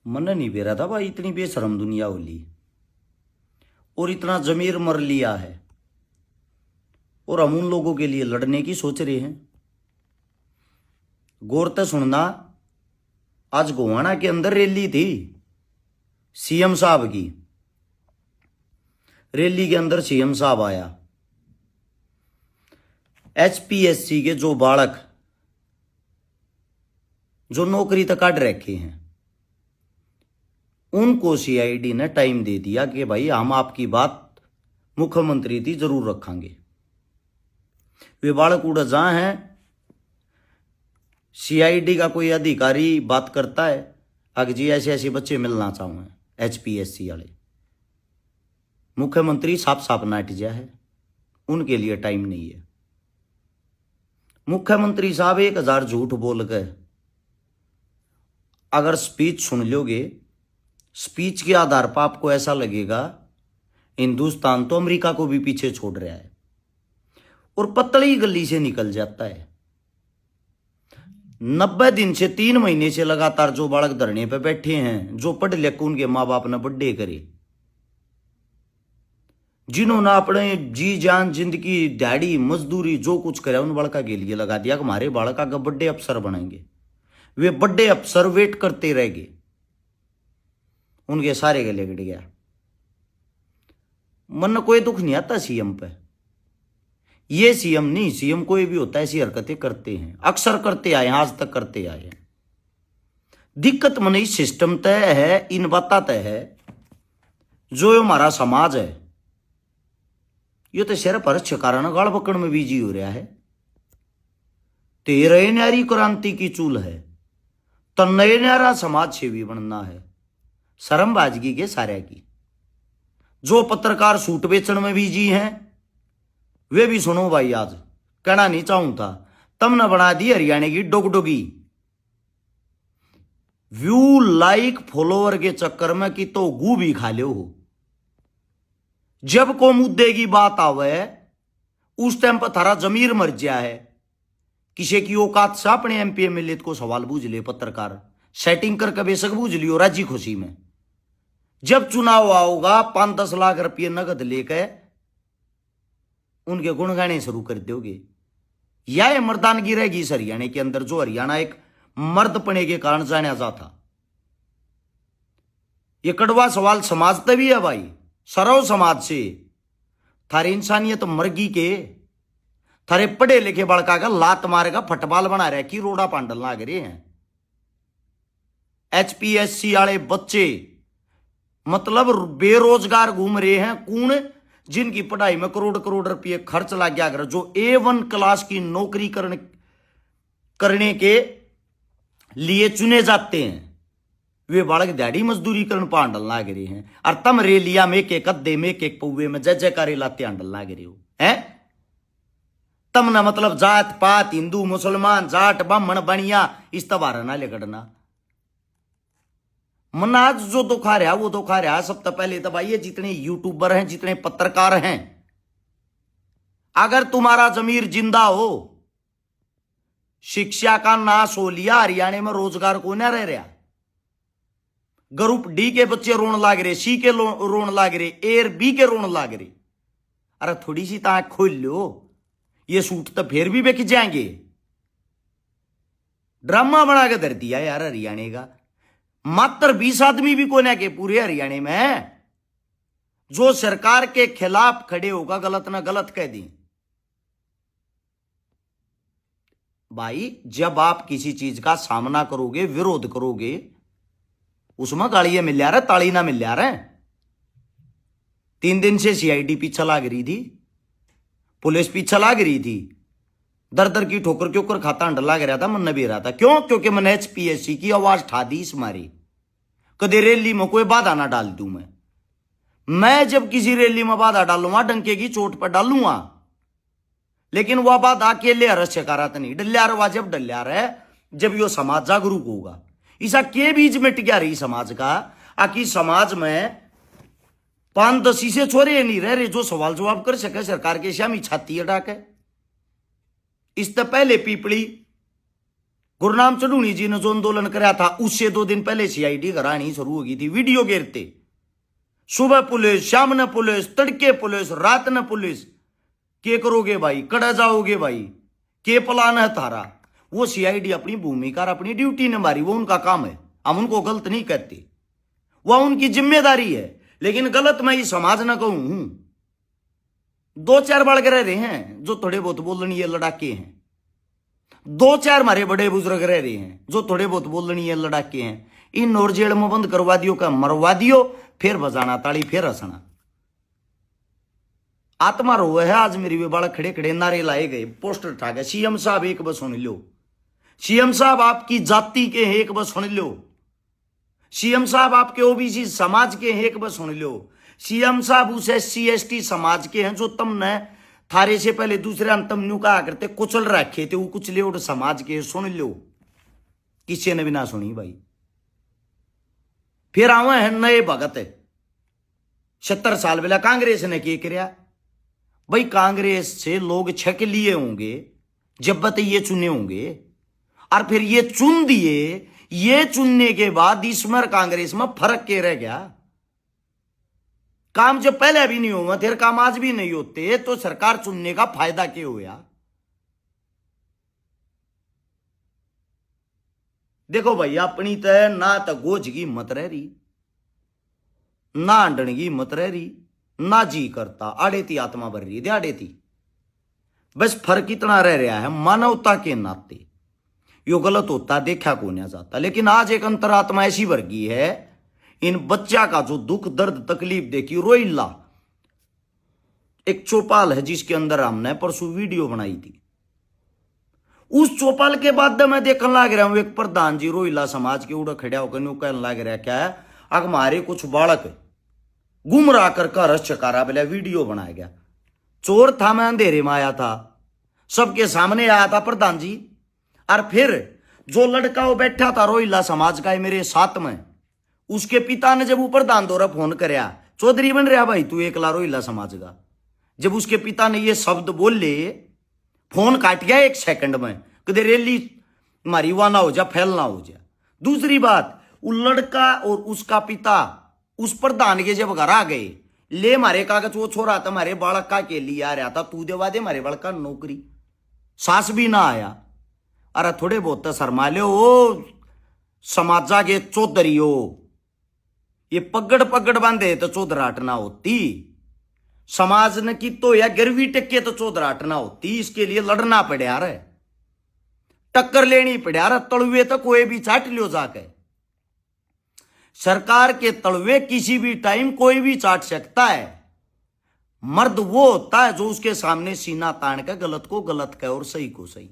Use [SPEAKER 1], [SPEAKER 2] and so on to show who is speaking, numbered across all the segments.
[SPEAKER 1] मन नहीं बे रहा था भाई, इतनी बेशरम दुनिया होली और इतना जमीर मर लिया है, और हम उन लोगों के लिए लड़ने की सोच रहे हैं। गौर से सुनना, आज गोवाना के अंदर रैली थी सीएम साहब की। रैली के अंदर सीएम साहब आया। एचपीएससी के जो बालक जो नौकरी तक काट रखे हैं, उनको सीआईडी ने टाइम दे दिया कि भाई हम आपकी बात मुख्यमंत्री की जरूर रखेंगे। वे बालक उड़ जहां हैं, सीआईडी का कोई अधिकारी बात करता है अगर जी ऐसे ऐसे बच्चे मिलना चाहूँ एचपीएससी वाले, मुख्यमंत्री साफ साफ नाट जा है, उनके लिए टाइम नहीं है। मुख्यमंत्री साहब 1000 झूठ बोल गए। अगर स्पीच सुन लोगे, स्पीच के आधार पर आपको ऐसा लगेगा हिंदुस्तान तो अमेरिका को भी पीछे छोड़ रहा है और पतली गली से निकल जाता है। 90 दिन से 3 महीने से लगातार जो बालक धरने पे बैठे हैं, जो पढ़ लिख उनके माँ बाप ने बर्थडे करे, जिन्होंने अपने जी जान जिंदगी दिहाड़ी मजदूरी जो कुछ करे उन बालका के लिए लगा दिया कि हमारे बालका का बर्थडे अफसर बनाएंगे। वे बर्थडे अफसर वेट करते रह गए, उनके सारे गले गिर गया। मन कोई दुख नहीं आता सीएम पे। ये सीएम नहीं, सीएम कोई भी होता है ऐसी हरकतें करते हैं, अक्सर करते आए, आज तक करते आए हैं। दिक्कत मन इस सिस्टम तय है, इन बात तय है, जो हमारा समाज है ये तो सिर्फ हर्ष कारण गाड़ पकड़ में बिजी हो रहा है। तेरे न्यारी क्रांति की चूल है तो नए न्यारा समाज सेवी बनना है, शर्मबाजगी के सारे की। जो पत्रकार सूट बेचने में बिजी हैं वे भी सुनो भाई, आज कहना नहीं चाहूं था, तुमने बना दी हरियाणा की डोगडोगी। व्यू लाइक फॉलोअर के चक्कर में कि तो गू भी खा लो हो। जब को मुद्दे की बात आवे उस टाइम पर थारा जमीर मर गया है। किसी की औकात से अपने एमपी एमएलए को सवाल बूझ ले पत्रकार, सेटिंग करके बेशक बूझ लियो राजी खुशी में। जब चुनाव आओगा 5-10 लाख रुपये नगद लेकर उनके गुण गाने शुरू कर दोगे। यह मर्दानगी रहेगी इस हरियाणा के अंदर, जो हरियाणा एक मर्दपने के कारण जाना जाता। ये कड़वा सवाल समाज तभी है भाई, सरव समाज से। थारे इंसानियत मर्गी के, थारे पढ़े लिखे बड़का का लात मारेगा फटबाल बना रहे कि रोड़ा पांडल लाग रहे हैं। एचपीएससी वाले बच्चे मतलब बेरोजगार घूम रहे हैं। कौन? जिनकी पढ़ाई में करोड़ करोड़ रुपये खर्च लग गया, अगर जो A1 क्लास की नौकरी करने के लिए चुने जाते हैं, वे बालक दिहाड़ी मजदूरी करने पांडल लाग रहे हैं। और तम रेलिया में के कद्दे में के पौवे में जय जयकारे लाते आंडल लाग रहे हो हैं। तम ना मतलब जात पात, हिंदू मुसलमान, जाट ब्राह्मण बनिया इस तबारा ना लेकड़ना। मन आज जो दुखा रहा वो दुखा रहा। सबसे पहले तो भाई ये जितने यूट्यूबर हैं, जितने पत्रकार हैं, अगर तुम्हारा जमीर जिंदा हो, शिक्षा का नाश हो लिया, हरियाणा में रोजगार को ना रह रहा। ग्रुप डी के बच्चे रोन लाग रहे, सी के रोन लाग रहे, ए और बी के रोन लाग रहे। अरे थोड़ी सी ताक खोल लो, ये सूट तो फिर भी बिक जाएंगे। ड्रामा बना के धर दिया यार हरियाणा का। मात्र 20 आदमी भी कोने के पूरे हरियाणा में जो सरकार के खिलाफ खड़े होगा, गलत ना गलत कह दी। भाई जब आप किसी चीज का सामना करोगे, विरोध करोगे, उसमें गालियां मिल रहा है, ताली ना मिल रहा है। 3 दिन से सीआईडी पीछे लाग रही थी, पुलिस पीछे लाग रही थी, दर दर की ठोकर के ऊपर खाता अंडर लाग रहा था, मन भी रहा था। क्यों? क्योंकि मैंने एचपीएससी की आवाज ठा दी इस मारी। कदे रैली में कोई बाधा ना डाल दूं मैं जब किसी रैली में बाधा डालूंगा डंके की चोट पर डालूंगा, लेकिन वह बाधा अकेले हरस्यकारात नहीं डल्या रहा। जब डल्या रहा जब यो समाज जागरूक होगा, ऐसा के बीच में टिका रही समाज का, आकि समाज में 5-10 से छोरे नहीं रह रहे जो सवाल जवाब कर सके सरकार के श्यामी छाती अड़ा के। इससे पहले पीपली गुरनाम चढ़ूनी जी ने जो आंदोलन कराया था उससे 2 दिन पहले सीआईडी करानी शुरू हो गई थी। वीडियो गिरते, सुबह पुलिस, शाम ने पुलिस, तड़के पुलिस, रात ने पुलिस। के करोगे भाई, कड़ा जाओगे भाई, के प्लान है तारा? वो सीआईडी अपनी भूमिका और अपनी ड्यूटी ने मारी, वो उनका काम है, हम उनको गलत नहीं कहते, वह उनकी जिम्मेदारी है। लेकिन गलत मैं ये समाज न कहूं। 2-4 बालक रह रहे हैं जो थोड़े बहुत बोलनी है लड़ाके हैं, 2-4 हमारे बड़े बुजुर्ग रह रहे हैं जो थोड़े बहुत बोलनी है लड़ाके हैं। इन और जेल में बंद करवा दियो का मरवा दियो, फिर बजाना ताली, फिर हंसना। आत्मा रो है आज मेरी। वे बालक खड़े खड़े नारे लाए गए, पोस्टर ठा गए, सीएम साहब एक बस सुन लो, सीएम साहब आपकी जाति के हैं एक बस सुन लो, सीएम साहब आपके ओबीसी समाज के हैं एक बस सुन लो, सीएम साहब उस SC ST समाज के हैं जो तुमने थारे से पहले दूसरे अंतम न्यू कहा करते कुचल रखे थे, वो कुचले और समाज के, सुन लो। किसी ने भी ना सुनी भाई। फिर आवे हैं नए भगत, 70 साल पहले कांग्रेस ने क्या किया भाई? कांग्रेस से लोग छक लिए होंगे जब बत ये चुने होंगे, और फिर ये चुन दिए। ये चुनने के बाद इसमें कांग्रेस में फर्क क्या रह गया? काम जब पहले भी नहीं हुआ, फिर काम आज भी नहीं होते, तो सरकार चुनने का फायदा क्या हुआ? देखो भाई, अपनी तय ना तो गोज की मत रह रही, ना अंडन की मत रह रही, ना जी करता, आड़े थी आत्मा भर रही, आड़े थी। बस फर्क इतना रह रहा है मानवता के नाते। यो गलत होता देखा को नहीं जाता। लेकिन आज एक अंतरात्मा ऐसी वर्गी है, इन बच्चा का जो दुख दर्द तकलीफ देखी रोइला। एक चौपाल है जिसके अंदर हमने परसों वीडियो बनाई थी। उस चौपाल के बाद मैं देखने लग रहा हूं, एक प्रधान जी रोइला समाज के उड़ा खड़ा होकर न्यू कहने लग रहा क्या है, अग हमारे कुछ बालक गुमराह कर रस चकारा बोला वीडियो बनाया गया। चोर था, मैं अंधेरे में आया था, सबके सामने आया था प्रधान जी। और फिर जो लड़का वो बैठा था रोइला समाज का मेरे साथ में, उसके पिता ने जब ऊपर दान दौरा फोन करया, चौधरी बन रहा भाई तू एकला रोइला समाज का। जब उसके पिता ने ये शब्द बोले, फोन काट गया 1 सेकंड में, कदे रैली मारी वाना हो जा, फैलना हो जा। दूसरी बात, वो लड़का और उसका पिता उस प्रधान के जब घर आ गए, ले मारे कागज, वो छोरा था मारे बालक का के लिए आ रहा था, तू देवा दे मारे बालक का नौकरी। सास भी ना आया। अरे थोड़े बहुत शर्मा लो, ओ समाजा के चौधरी हो, ये पगड़ पगड़ बांधे तो चौधराट ना होती। समाज ने की तो या गिरवी टेके तो चौधराट ना होती। इसके लिए लड़ना पड़ा रे, टक्कर लेनी पड़ा रे। तलवे तो कोई भी चाट लियो जाके, सरकार के तलवे किसी भी टाइम कोई भी चाट सकता है। मर्द वो होता है जो उसके सामने सीना तान के गलत को गलत कहे और सही को सही।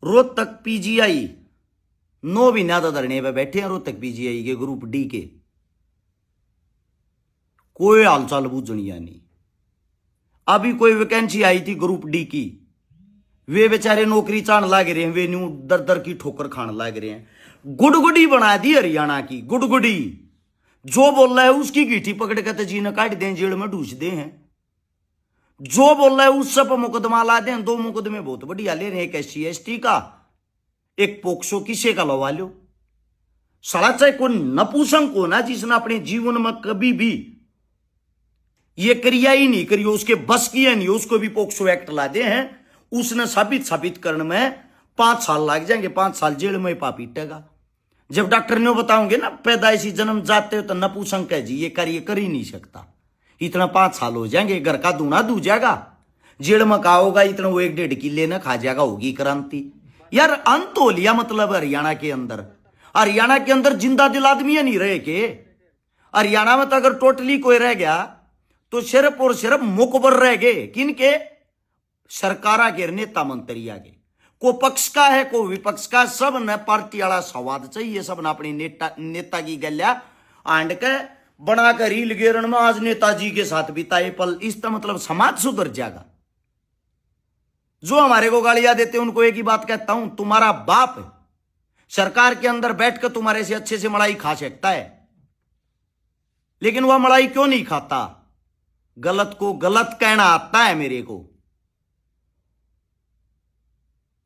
[SPEAKER 1] रोहतक PGI 9 महीना तो धरने पे बैठे हैं। रोहतक PGI के ग्रुप D के कोई हालचाल बूझनिया नहीं। अभी कोई वैकेंसी आई थी ग्रुप D की, वे बेचारे नौकरी चाहने लग रहे हैं, वे न्यू दर दर की ठोकर खाने लग रहे हैं। गुड़गुड़ी बना दी हरियाणा की, गुड़गुड़ी। जो बोल रहा है उसकी गीठी पकड़ के तो जी ने काट दें, जेल में ढूंस दे हैं। जो बोल रहा है उस सब मुकदमा ला दें। 2 मुकदमे बहुत बढ़िया ले रहे हैं, एक SC ST का, एक पोक्सो किसे का लवा लो। साला चाहे कोई नपुंसक हो ना, जिसने अपने जीवन में कभी भी ये क्रिया ही नहीं करी, उसके बस की है नहीं, उसको भी पोक्सो एक्ट ला दे हैं। उसने साबित करने में 5 साल लग जाएंगे, 5 साल जेल में पा पीटेगा। जब डॉक्टर ने बताओगे ना पैदाइशी जन्म जाते हो तो नपुंसक है जी, ये कार्य कर ही नहीं सकता, इतना 5 साल हो जाएंगे, घर का दूना दू जाएगा, जेल में का होगा इतना, वो 1-1.5 किले ना खा जाएगा, होगी क्रांति। यार अंत हो लिया मतलब हरियाणा के अंदर। हरियाणा के अंदर जिंदा दिल आदमी नहीं रहे के। हरियाणा में तो अगर टोटली कोई रह गया तो सिर्फ और सिर्फ मुकबर रह गए, किनके? सरकारा के नेता मंत्री आगे। को पक्ष का है को विपक्ष का, सब ने पार्टी वाला संवाद चाहिए, सब ने अपनी नेता की गल्या आंड के बनाकर रील गेरन में आज नेताजी के साथ बिताए पल। इसका मतलब समाज सुधर जाएगा। जो हमारे को गालियां देते हैं उनको एक ही बात कहता हूं, तुम्हारा बाप सरकार के अंदर बैठकर तुम्हारे से अच्छे से मलाई खा सकता है, लेकिन वह मलाई क्यों नहीं खाता? गलत को गलत कहना आता है मेरे को।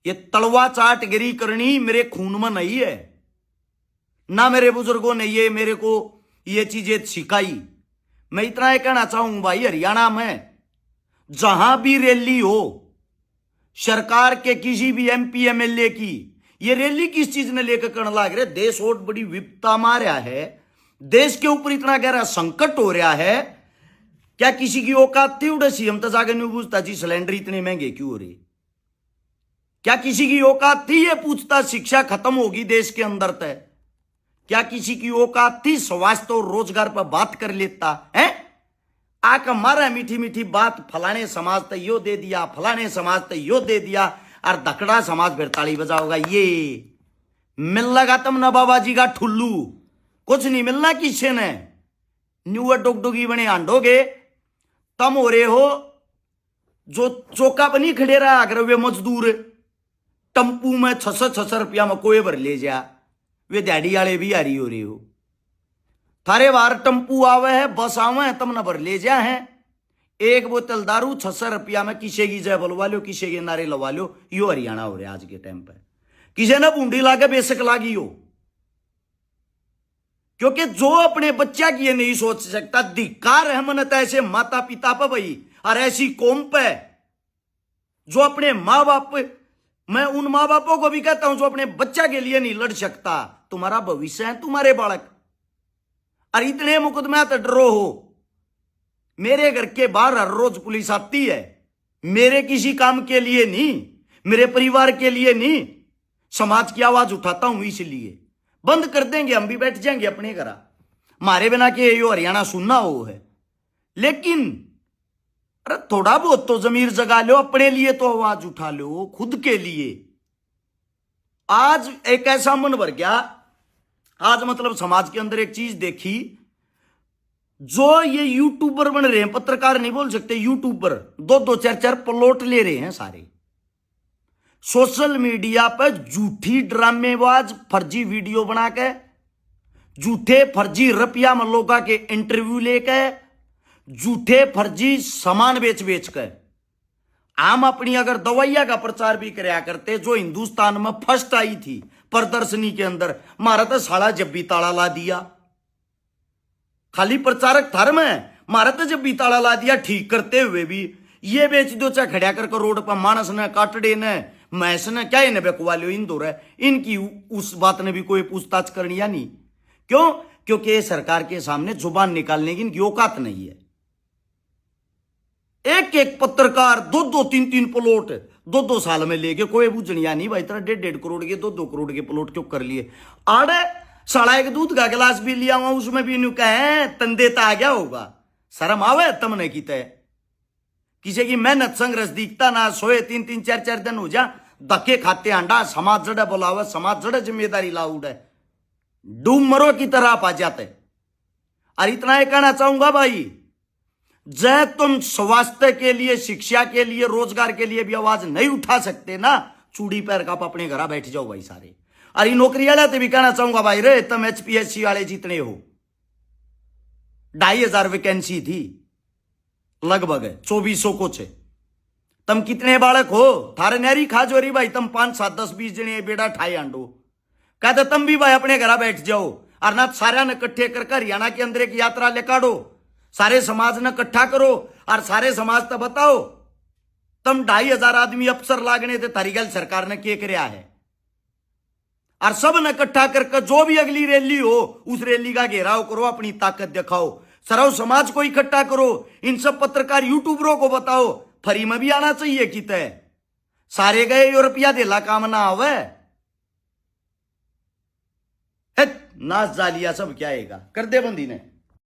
[SPEAKER 1] ये तलवा चाटगिरी करनी मेरे खून में नहीं है, ना मेरे बुजुर्गों ने ये मेरे को ये चीजें सिखाई। मैं इतना ही कहना चाहूंगा भाई, हरियाणा में जहां भी रैली हो, सरकार के किसी भी एमपी एमएलए की, ये रैली किस चीज ने लेकर करने लग रहे? देश और बड़ी विपत्ता मारा है, देश के ऊपर इतना गहरा संकट हो रहा है, क्या किसी की औकात थी उड़े सीएम तो जाकर नहीं पूछता जी सिलेंडर इतने महंगे क्यों हो रहे? क्या किसी की औकात थी ये पूछता शिक्षा खत्म होगी देश के अंदर तय? क्या किसी की औकात थी स्वास्थ्य और रोजगार पर बात कर लेता है? आका मारा मीठी मीठी बात, फलाने समाज तो यो दे दिया, फलाने समाज तो यो दे दिया, और धकड़ा समाज फिर ताली बजाओगा। ये मिल लगा तुम न बाबा जी का ठुल्लू, कुछ नहीं मिलना किसी ने। न्यू डुगडुगी बने आंडोगे तम हो रहे हो जो चौका पर नहीं खड़े रहा अगर वे मजदूर टम्पू में 600 रुपया में कोई भर ले जा, वे दिहाड़ी वाले भी हारी हो रहे हो। थारे बार टम्पू आवे है, बस आवे है, तम न भर ले जा है। एक बोतल दारू 600 रुपया में किसे की जय बोलवा लो, किसे के नारे लवा लो। यो हरियाणा हो रहा है आज के टाइम पर। किसे ने बूंदी लागे बेशक लागी हो, क्योंकि जो अपने बच्चा की ये नहीं सोच सकता, धिक्कार है मन ऐसे माता पिता पर भाई, और ऐसी कौम पे जो अपने माँ बाप, मैं उन माँ बापों को भी कहता हूं जो अपने बच्चा के लिए नहीं लड़ सकता। तुम्हारा भविष्य है तुम्हारे बालक, और इतने मुकदमे तो डरो हो। मेरे घर के बाहर हर रोज पुलिस आती है, मेरे किसी काम के लिए नहीं, मेरे परिवार के लिए नहीं, समाज की आवाज उठाता हूं इसलिए। बंद कर देंगे हम भी, बैठ जाएंगे अपने घर, मारे बिना के यो हरियाणा सुनना हो है। लेकिन अरे थोड़ा बहुत तो जमीर जगा लो, अपने लिए तो आवाज उठा लो, खुद के लिए। आज एक ऐसा मन भर गया, आज मतलब समाज के अंदर एक चीज देखी, जो ये यूट्यूबर बन रहे हैं, पत्रकार नहीं बोल सकते, यूट्यूबर 2-2 4-4 प्लॉट ले रहे हैं सारे सोशल मीडिया पर, झूठी ड्रामेबाज फर्जी वीडियो बना के, झूठे फर्जी रुपया में लोगों के इंटरव्यू लेके, झूठे फर्जी सामान बेच बेच के आम अपनी अगर दवाइया का प्रचार भी कराया करते, जो हिंदुस्तान में फर्स्ट आई थी प्रदर्शनी के अंदर, मारा तो साला जब भी ताला ला दिया। खाली प्रचारक थर में मारा तो जब भी ताला ला दिया, ठीक करते हुए भी ये बेच दो चाहे खड़ा करके रोड पर, मानस ने काटड़े ने मैस ने क्या इन्हें बेकुआ लो इंदौर है, इनकी उस बात ने भी कोई पूछताछ करनी या नहीं। क्यों? क्योंकि सरकार के सामने जुबान निकालने की इनकी औकात नहीं है। एक एक पत्रकार 2-2 3-3 प्लॉट 2-2 साल में लेके, कोई बुझनिया नहीं भाई, तरह 1.5 करोड़ के 2-2 करोड़ के प्लॉट क्यों कर लिए? आड़े साला एक दूध का गिलास भी लिया हुआ, उसमें भी इन्हों कहे तंदेता आ गया होगा। शर्म आवे तमने की तय, किसी की मेहनत संघर्ष दिखता ना, सोए 3-3 4-4 दिन हो जा, धक्के खाते अंडा, समाज जड़े बोलावे, समाज जड़े जिम्मेदारी लाउड है, डूब मरो की तरह आप आ जाते। और इतना ही कहना चाहूंगा भाई, जय तुम स्वास्थ्य के लिए, शिक्षा के लिए, रोजगार के लिए भी आवाज नहीं उठा सकते ना, चूड़ी पैर का अपने घर बैठ जाओ भाई सारे। अरे नौकरी वाले भी कहना चाहूंगा भाई, रे तुम HPSC वाले जितने हो, 2500 वैकेंसी थी लगभग, 2400 कुछ। तुम कितने बालक हो? थारे नहरी खाजोरी भाई, तुम 5 7 10 20 जने बेड़ा ठाई आंडो, कहते तुम भी भाई अपने घर बैठ जाओ, और ना सारा ने इकट्ठे कर हरियाणा के अंदर एक यात्रा ले काढ़ो, सारे समाज ने इकट्ठा करो, और सारे समाज तो बताओ तुम 2500 आदमी अफसर लागने थे, थारी गल सरकार ने क्या कराया है? और सब ने इकट्ठा करके जो भी अगली रैली हो उस रैली का घेराव करो, अपनी ताकत दिखाओ, सरव समाज को इकट्ठा करो, इन सब पत्रकार यूट्यूबरों को बताओ फ्री में भी आना चाहिए कि तय सारे गए यूरोपिया देला काम ना आवे, नाच जालिया सब क्या आएगा कर दे बंदी ने।